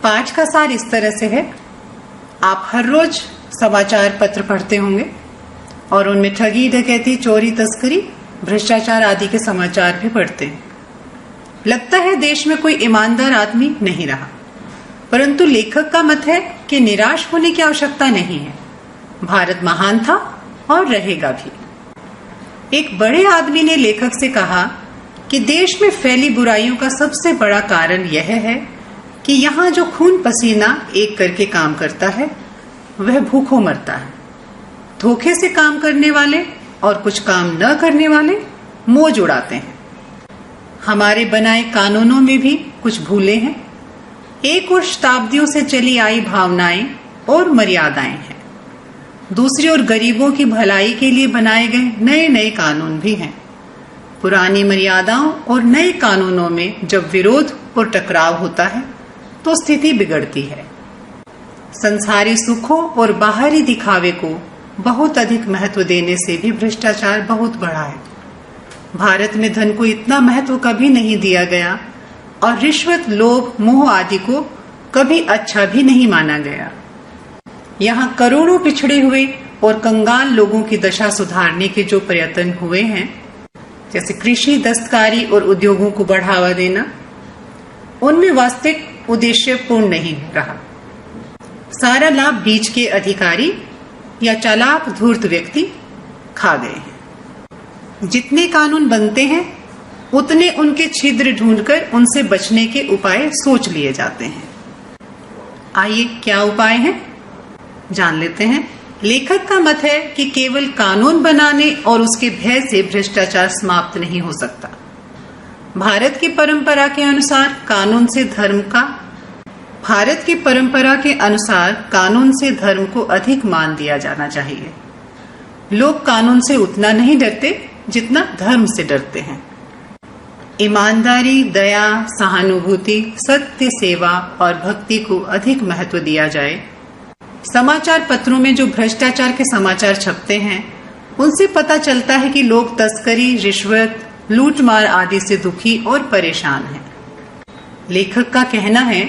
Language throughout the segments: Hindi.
आज का सार इस तरह से है। आप हर रोज समाचार पत्र पढ़ते होंगे और उनमें ठगी, डकैती, चोरी, तस्करी, भ्रष्टाचार आदि के समाचार भी पढ़ते हैं। लगता है देश में कोई ईमानदार आदमी नहीं रहा, परंतु लेखक का मत है कि निराश होने की आवश्यकता नहीं है। भारत महान था और रहेगा भी। एक बड़े आदमी ने लेखक से कहा कि देश में फैली बुराइयों का सबसे बड़ा कारण यह है कि यहाँ जो खून पसीना एक करके काम करता है वह भूखों मरता है। धोखे से काम करने वाले और कुछ काम न करने वाले मौज उड़ाते हैं। हमारे बनाए कानूनों में भी कुछ भूले हैं। एक और शताब्दियों से चली आई भावनाएं और मर्यादाएं हैं। दूसरी ओर गरीबों की भलाई के लिए बनाए गए नए नए कानून भी हैं। पुरानी मर्यादाओं और नए कानूनों में जब विरोध और टकराव होता है तो स्थिति बिगड़ती है। संसारी सुखों और बाहरी दिखावे को बहुत अधिक महत्व देने से भी भ्रष्टाचार बहुत बढ़ा है। भारत में धन को इतना महत्व कभी नहीं दिया गया और रिश्वत, लोभ, मोह आदि को कभी अच्छा भी नहीं माना गया। यहाँ करोड़ों पिछड़े हुए और कंगाल लोगों की दशा सुधारने के जो प्रयत्न हुए हैं, जैसे कृषि, दस्तकारी और उद्योगों को बढ़ावा देना, उनमें वास्तविक उद्देश्य पूर्ण नहीं रहा। सारा लाभ बीच के अधिकारी या चालाक धूर्त व्यक्ति खा गए हैं। जितने कानून बनते हैं उतने उनके छिद्र ढूंढकर उनसे बचने के उपाय सोच लिए जाते हैं। आइए क्या उपाय हैं जान लेते हैं। लेखक का मत है कि केवल कानून बनाने और उसके भय से भ्रष्टाचार समाप्त नहीं हो सकता। भारत की परंपरा के अनुसार कानून से धर्म को अधिक मान दिया जाना चाहिए। लोग कानून से उतना नहीं डरते जितना धर्म से डरते हैं। ईमानदारी, दया, सहानुभूति, सत्य, सेवा और भक्ति को अधिक महत्व दिया जाए। समाचार पत्रों में जो भ्रष्टाचार के समाचार छपते हैं उनसे पता चलता है कि लोग तस्करी, रिश्वत, लूटमार आदि से दुखी और परेशान हैं। लेखक का कहना है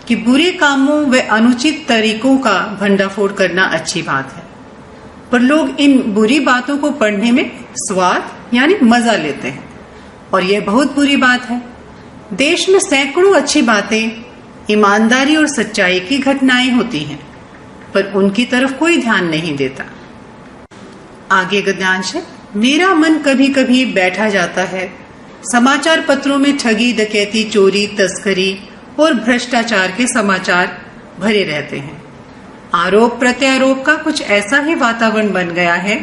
कि बुरे कामों व अनुचित तरीकों का भंडाफोड़ करना अच्छी बात है, पर लोग इन बुरी बातों को पढ़ने में स्वाद यानी मजा लेते हैं और यह बहुत बुरी बात है। देश में सैकड़ों अच्छी बातें, ईमानदारी और सच्चाई की घटनाएं होती हैं, पर उनकी तरफ कोई ध्यान नहीं देता। आगे गद्यांश है। मेरा मन कभी कभी बैठा जाता है। समाचार पत्रों में ठगी, डकैती, चोरी, तस्करी और भ्रष्टाचार के समाचार भरे रहते हैं। आरोप प्रत्यारोप का कुछ ऐसा ही वातावरण बन गया है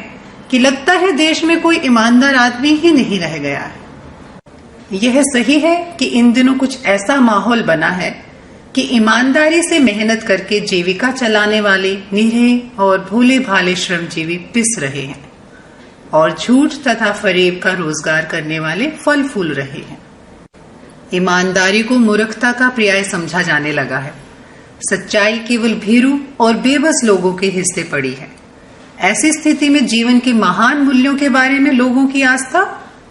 कि लगता है देश में कोई ईमानदार आदमी ही नहीं रह गया है। यह सही है कि इन दिनों कुछ ऐसा माहौल बना है कि ईमानदारी से मेहनत करके जीविका चलाने वाले निरीह और भोले भाले श्रमजीवी पिस रहे हैं और झूठ तथा फरेब का रोजगार करने वाले फल फूल रहे हैं। ईमानदारी को मूर्खता का पर्याय समझा जाने लगा है। सच्चाई केवल भीरू और बेबस लोगों के हिस्से पड़ी है। ऐसी स्थिति में जीवन के महान मूल्यों के बारे में लोगों की आस्था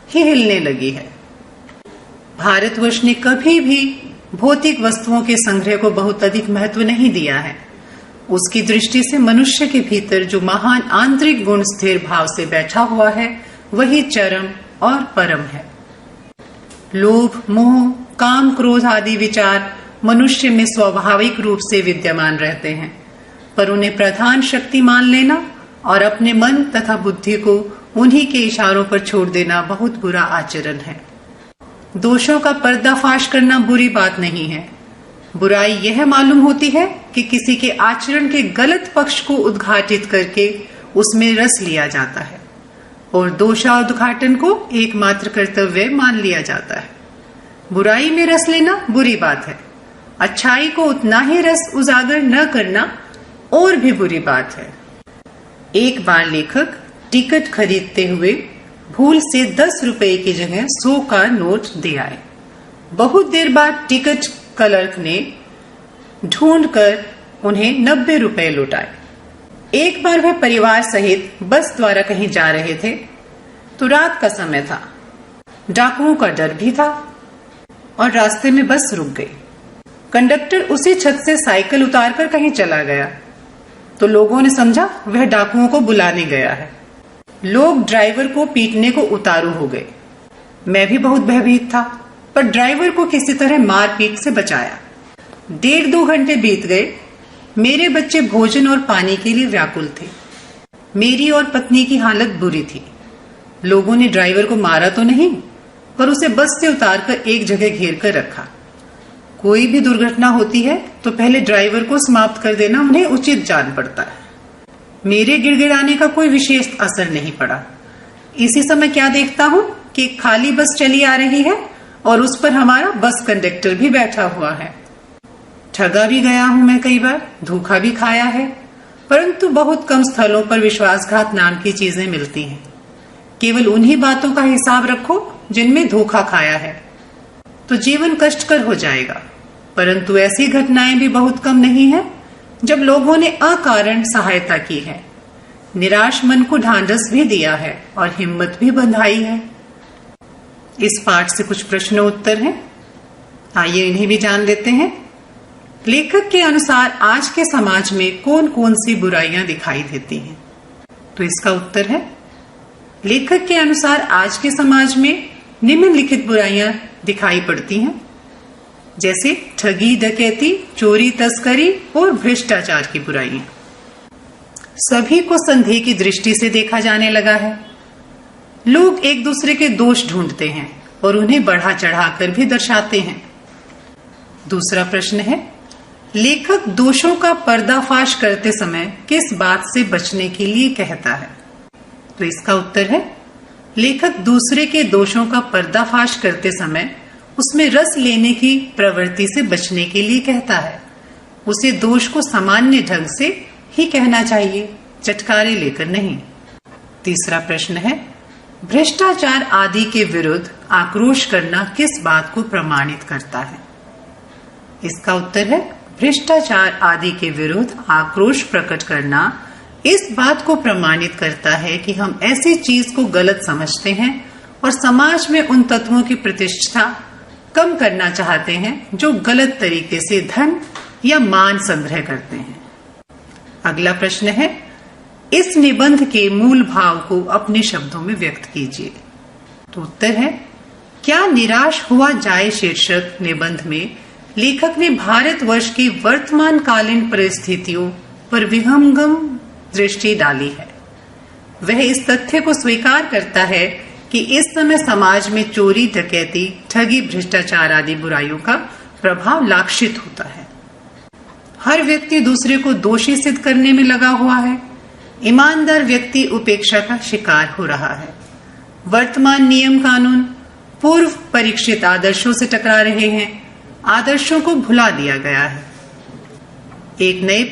ही हिलने लगी है। भारतवर्ष ने कभी भी भौतिक वस्तुओं के संग्रह को बहुत अधिक महत्व नहीं दिया है। उसकी दृष्टि से मनुष्य के भीतर जो महान आंतरिक गुण स्थिर भाव से बैठा हुआ है वही चरम और परम है। लोभ, मोह, काम, क्रोध आदि विचार मनुष्य में स्वाभाविक रूप से विद्यमान रहते हैं, पर उन्हें प्रधान शक्ति मान लेना और अपने मन तथा बुद्धि को उन्हीं के इशारों पर छोड़ देना बहुत बुरा आचरण है। दोषों का पर्दाफाश करना बुरी बात नहीं है। बुराई यह मालूम होती है कि किसी के आचरण के गलत पक्ष को उद्घाटित करके उसमें रस लिया जाता है और दोषोद्घाटन को एकमात्र कर्तव्य मान लिया जाता है। बुराई में रस लेना बुरी बात है। अच्छाई को उतना ही रस उजागर न करना और भी बुरी बात है। एक बार लेखक टिकट खरीदते हुए भूल से 10 रुपए की जगह 100 का नोट दे आए। बहुत देर बाद टिकट क्लर्क ने ढूंढकर उन्हें 90 रुपए लौटाए। एक बार वे परिवार सहित बस द्वारा कहीं जा रहे थे तो रात का समय था। डाकुओं का डर भी था और रास्ते में बस रुक गई। कंडक्टर उसी छत से साइकिल उतारकर कहीं चला गया तो लोगों ने समझा वह डाकुओं को बुलाने गया है। लोग ड्राइवर को पीटने को उतारू हो गए। मैं भी बहुत भयभीत था, पर ड्राइवर को किसी तरह मारपीट से बचाया। 1.5-2 घंटे बीत गए। मेरे बच्चे भोजन और पानी के लिए व्याकुल थे। मेरी और पत्नी की हालत बुरी थी। लोगों ने ड्राइवर को मारा तो नहीं, पर उसे बस से उतारकर एक जगह घेर कर रखा। कोई भी दुर्घटना होती है तो पहले ड्राइवर को समाप्त कर देना उन्हें उचित जान पड़ता है। मेरे गिड़गिड़ाने का कोई विशेष असर नहीं पड़ा। इसी समय क्या देखता हूँ कि खाली बस चली आ रही है और उस पर हमारा बस कंडक्टर भी बैठा हुआ है। ठगा भी गया हूं मैं कई बार, धोखा भी खाया है, परंतु बहुत कम स्थलों पर विश्वासघात नाम की चीजें मिलती हैं। केवल उन्हीं बातों का हिसाब रखो जिनमें धोखा खाया है, तो जीवन कष्टकर हो जाएगा। परंतु ऐसी घटनाएं भी बहुत कम नहीं है जब लोगों ने अकारण सहायता की है, निराश मन को ढांढस भी दिया है और हिम्मत भी बंधाई है। इस पाठ से कुछ प्रश्न उत्तर हैं, आइए इन्हें भी जान लेते हैं। लेखक के अनुसार आज के समाज में कौन कौन सी बुराइयां दिखाई देती हैं? तो इसका उत्तर है, लेखक के अनुसार आज के समाज में निम्नलिखित बुराइयां दिखाई पड़ती हैं, जैसे ठगी, डकैती, चोरी, तस्करी और भ्रष्टाचार की बुराइयां। सभी को संदेह की दृष्टि से देखा जाने लगा है। लोग एक दूसरे के दोष ढूंढते हैं और उन्हें बढ़ा चढ़ाकर भी दर्शाते हैं। दूसरा प्रश्न है, लेखक दोषों का पर्दाफाश करते समय किस बात से बचने के लिए कहता है? तो इसका उत्तर है, लेखक दूसरे के दोषों का पर्दाफाश करते समय उसमें रस लेने की प्रवृत्ति से बचने के लिए कहता है। उसे दोष को सामान्य ढंग से ही कहना चाहिए, चटकारे लेकर नहीं। तीसरा प्रश्न है, भ्रष्टाचार आदि के विरुद्ध आक्रोश करना किस बात को प्रमाणित करता है? इसका उत्तर है, भ्रष्टाचार आदि के विरुद्ध आक्रोश प्रकट करना इस बात को प्रमाणित करता है कि हम ऐसी चीज को गलत समझते हैं और समाज में उन तत्वों की प्रतिष्ठा कम करना चाहते हैं जो गलत तरीके से धन या मान संग्रह करते हैं। अगला प्रश्न है, इस निबंध के मूल भाव को अपने शब्दों में व्यक्त कीजिए। तो उत्तर है, क्या निराश हुआ जाए शीर्षक निबंध में लेखक ने भारतवर्ष की वर्तमान कालीन परिस्थितियों पर विहंगम दृष्टि डाली है। वह इस तथ्य को स्वीकार करता है कि इस समय समाज में चोरी, डकैती, ठगी, भ्रष्टाचार आदि बुराइयों का प्रभाव लाक्षित होता है। हर व्यक्ति दूसरे को दोषी सिद्ध करने में लगा हुआ है। ईमानदार व्यक्ति उपेक्षा का शिकार हो रहा है। वर्तमान नियम कानून पूर्व परीक्षित आदर्शों से टकरा रहे हैं। आदर्शों को भुला दिया गया है। एक नए